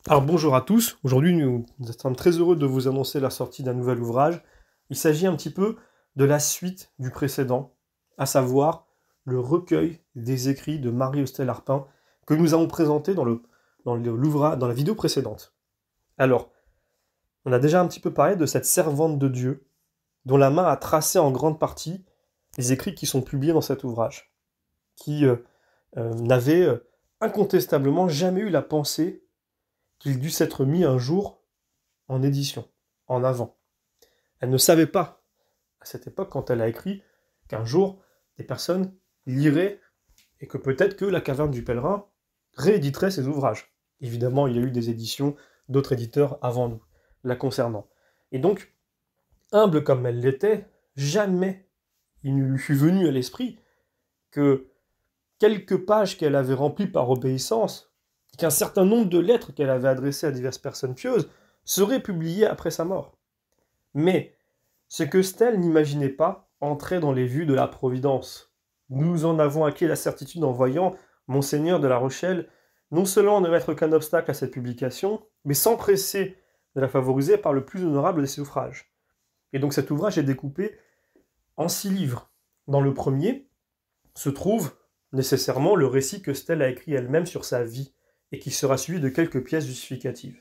Alors bonjour à tous, aujourd'hui nous sommes très heureux de vous annoncer la sortie d'un nouvel ouvrage. Il s'agit un petit peu de la suite du précédent, à savoir le recueil des écrits de Marie-Estelle Arpin que nous avons présenté dans la vidéo précédente. Alors, on a déjà un petit peu parlé de cette servante de Dieu, dont la main a tracé en grande partie les écrits qui sont publiés dans cet ouvrage, qui n'avait incontestablement jamais eu la pensée qu'il dut s'être mis un jour en édition, en avant. Elle ne savait pas, à cette époque, quand elle a écrit, qu'un jour, des personnes liraient et que peut-être que La Caverne du Pèlerin rééditerait ses ouvrages. Évidemment, il y a eu des éditions d'autres éditeurs avant nous, la concernant. Et donc, humble comme elle l'était, jamais il ne lui fut venu à l'esprit que quelques pages qu'elle avait remplies par obéissance, qu'un certain nombre de lettres qu'elle avait adressées à diverses personnes pieuses, seraient publiées après sa mort. Mais ce que Stell n'imaginait pas entrait dans les vues de la Providence. Nous en avons acquis la certitude en voyant Monseigneur de La Rochelle non seulement ne mettre qu'un obstacle à cette publication, mais s'empresser de la favoriser par le plus honorable de ses ouvrages. Et donc cet ouvrage est découpé en 6 livres. Dans le premier se trouve nécessairement le récit que Stell a écrit elle-même sur sa vie, et qui sera suivi de quelques pièces justificatives.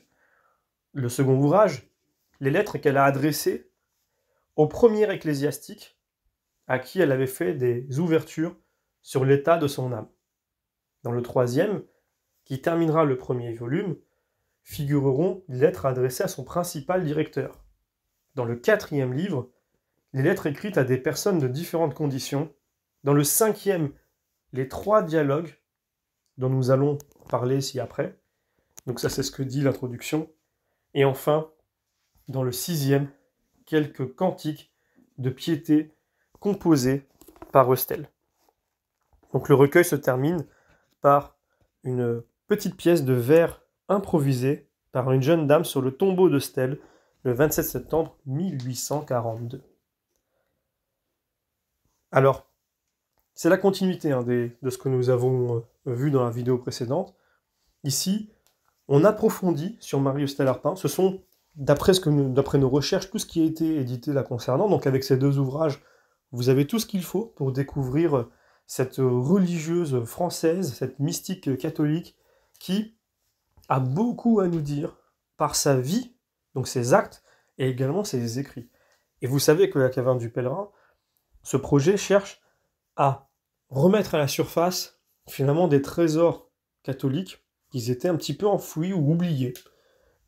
Le second ouvrage, les lettres qu'elle a adressées au premier ecclésiastique à qui elle avait fait des ouvertures sur l'état de son âme. Dans le troisième, qui terminera le premier volume, figureront les lettres adressées à son principal directeur. Dans le quatrième livre, les lettres écrites à des personnes de différentes conditions. Dans le cinquième, les 3 dialogues dont nous allons parler ci-après. Donc ça, c'est ce que dit l'introduction. Et enfin, dans le sixième, quelques cantiques de piété composés par Eustelle. Donc le recueil se termine par une petite pièce de vers improvisée par une jeune dame sur le tombeau de Stell le 27 septembre 1842. Alors, c'est la continuité de ce que nous avons vu dans la vidéo précédente. Ici, on approfondit sur Marie-Estelle Arpin. Ce sont, d'après nos recherches, tout ce qui a été édité la concernant. Donc avec ces 2 ouvrages, vous avez tout ce qu'il faut pour découvrir cette religieuse française, cette mystique catholique, qui a beaucoup à nous dire par sa vie, donc ses actes, et également ses écrits. Et vous savez que La Caverne du Pèlerin, ce projet cherche à remettre à la surface, finalement, des trésors catholiques qui étaient un petit peu enfouis ou oubliés.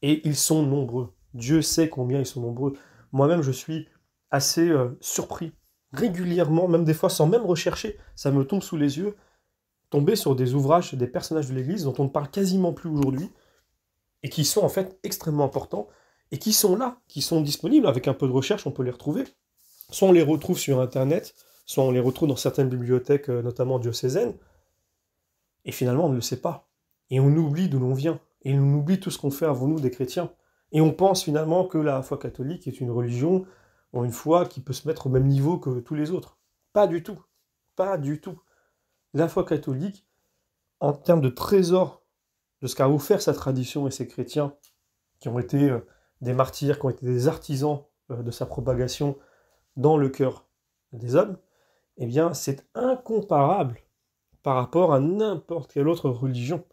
Et ils sont nombreux. Dieu sait combien ils sont nombreux. Moi-même, je suis assez surpris. Régulièrement, même des fois sans même rechercher, ça me tombe sous les yeux, tomber sur des ouvrages des personnages de l'Église dont on ne parle quasiment plus aujourd'hui, et qui sont en fait extrêmement importants, et qui sont là, qui sont disponibles. Avec un peu de recherche, on peut les retrouver. Soit on les retrouve sur Internet, soit on les retrouve dans certaines bibliothèques, notamment diocésaines, et finalement on ne le sait pas. Et on oublie d'où l'on vient, et on oublie tout ce qu'on fait avant nous des chrétiens. Et on pense finalement que la foi catholique est une religion, ou une foi qui peut se mettre au même niveau que tous les autres. Pas du tout. Pas du tout. La foi catholique, en termes de trésor de ce qu'a offert sa tradition et ses chrétiens, qui ont été des martyrs, qui ont été des artisans de sa propagation dans le cœur des hommes, eh bien c'est incomparable par rapport à n'importe quelle autre religion.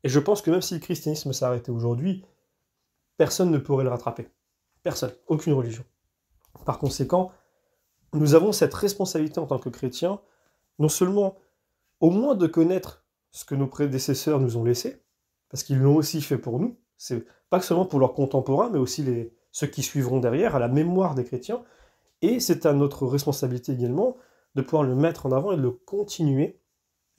Et je pense que même si le christianisme s'arrêtait aujourd'hui, personne ne pourrait le rattraper. Personne, aucune religion. Par conséquent, nous avons cette responsabilité en tant que chrétiens, non seulement au moins de connaître ce que nos prédécesseurs nous ont laissé, parce qu'ils l'ont aussi fait pour nous, c'est pas seulement pour leurs contemporains, mais aussi ceux qui suivront derrière, à la mémoire des chrétiens, et c'est à notre responsabilité également de pouvoir le mettre en avant et de le continuer,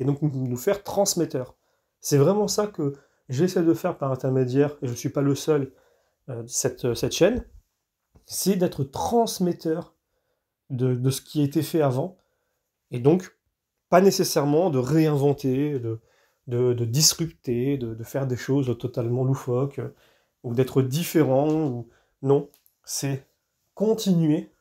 et donc nous faire transmetteurs. C'est vraiment ça que j'essaie de faire par intermédiaire, et je ne suis pas le seul, cette chaîne, c'est d'être transmetteur de ce qui a été fait avant, et donc pas nécessairement de réinventer, de disrupter, de faire des choses totalement loufoques, ou d'être différent, ou... non, c'est continuer,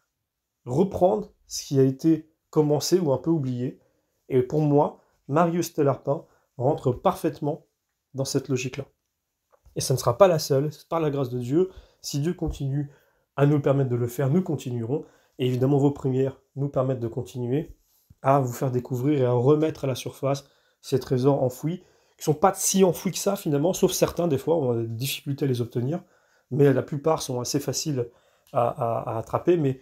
reprendre ce qui a été commencé ou un peu oublié, et pour moi, Marie-Estelle Arpin rentre parfaitement dans cette logique-là. et ça ne sera pas la seule, c'est par la grâce de Dieu. Si Dieu continue à nous permettre de le faire, nous continuerons, et évidemment vos prières nous permettent de continuer à vous faire découvrir et à remettre à la surface ces trésors enfouis, qui ne sont pas si enfouis que ça finalement, sauf certains des fois, on a des difficultés à les obtenir, mais la plupart sont assez faciles à attraper, mais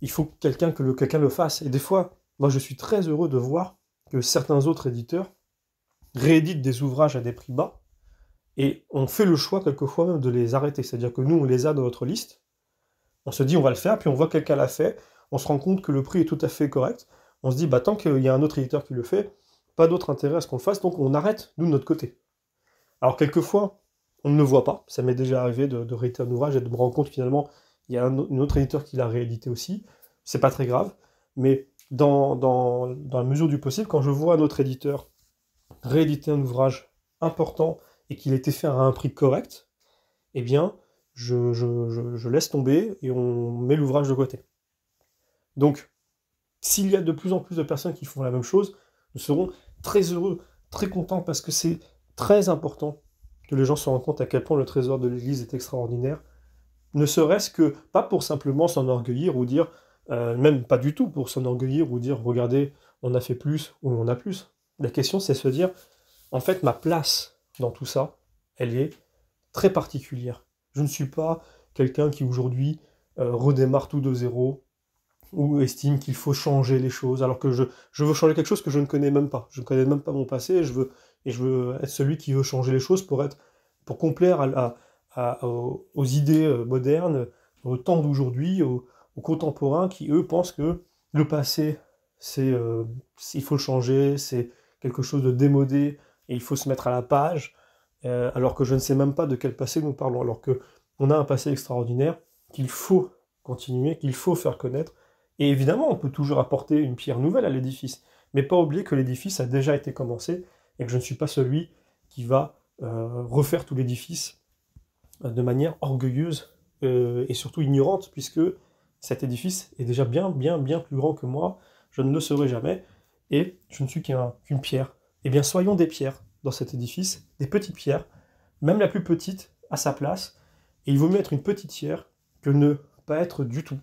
il faut que quelqu'un le fasse. Et des fois, moi je suis très heureux de voir que certains autres éditeurs rééditent des ouvrages à des prix bas, et on fait le choix quelquefois même de les arrêter. C'est-à-dire que nous, on les a dans notre liste, on se dit on va le faire, puis on voit que quelqu'un l'a fait, on se rend compte que le prix est tout à fait correct, on se dit bah tant qu'il y a un autre éditeur qui le fait, pas d'autre intérêt à ce qu'on le fasse, donc on arrête, nous, de notre côté. Alors quelquefois, on ne le voit pas, ça m'est déjà arrivé de rééditer un ouvrage et de me rendre compte finalement, il y a un autre éditeur qui l'a réédité aussi, c'est pas très grave, mais dans la mesure du possible, quand je vois un autre éditeur rééditer un ouvrage important et qu'il a été fait à un prix correct, eh bien, je laisse tomber et on met l'ouvrage de côté. Donc, s'il y a de plus en plus de personnes qui font la même chose, nous serons très heureux, très contents, parce que c'est très important que les gens se rendent compte à quel point le trésor de l'Église est extraordinaire, ne serait-ce que, pas pour simplement s'enorgueillir ou dire, même pas du tout pour s'enorgueillir ou dire, regardez, on a fait plus ou on a plus. La question, c'est se dire, en fait, ma place dans tout ça, elle est très particulière. Je ne suis pas quelqu'un qui aujourd'hui redémarre tout de zéro ou estime qu'il faut changer les choses, alors que je veux changer quelque chose que je ne connais même pas. Je ne connais même pas mon passé, et je veux être celui qui veut changer les choses pour complaire aux idées modernes, au temps d'aujourd'hui, aux contemporains qui, eux, pensent que le passé, il faut le changer, c'est quelque chose de démodé, et il faut se mettre à la page, alors que je ne sais même pas de quel passé nous parlons, alors que on a un passé extraordinaire qu'il faut continuer, qu'il faut faire connaître, et évidemment, on peut toujours apporter une pierre nouvelle à l'édifice, mais pas oublier que l'édifice a déjà été commencé, et que je ne suis pas celui qui va refaire tout l'édifice de manière orgueilleuse et surtout ignorante, puisque cet édifice est déjà bien, bien, bien plus grand que moi, je ne le serai jamais, et je ne suis qu'une pierre. Eh bien, soyons des pierres dans cet édifice, des petites pierres, même la plus petite à sa place, et il vaut mieux être une petite pierre que ne pas être du tout.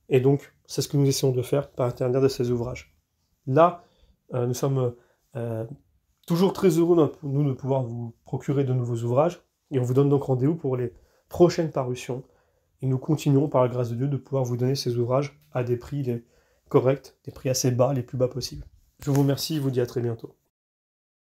Et donc, c'est ce que nous essayons de faire par l'intermédiaire de ces ouvrages. Là, nous sommes toujours très heureux, nous, de pouvoir vous procurer de nouveaux ouvrages, et on vous donne donc rendez-vous pour les prochaines parutions, et nous continuerons par la grâce de Dieu de pouvoir vous donner ces ouvrages à des prix corrects, des prix assez bas, les plus bas possibles. Je vous remercie et vous dis à très bientôt.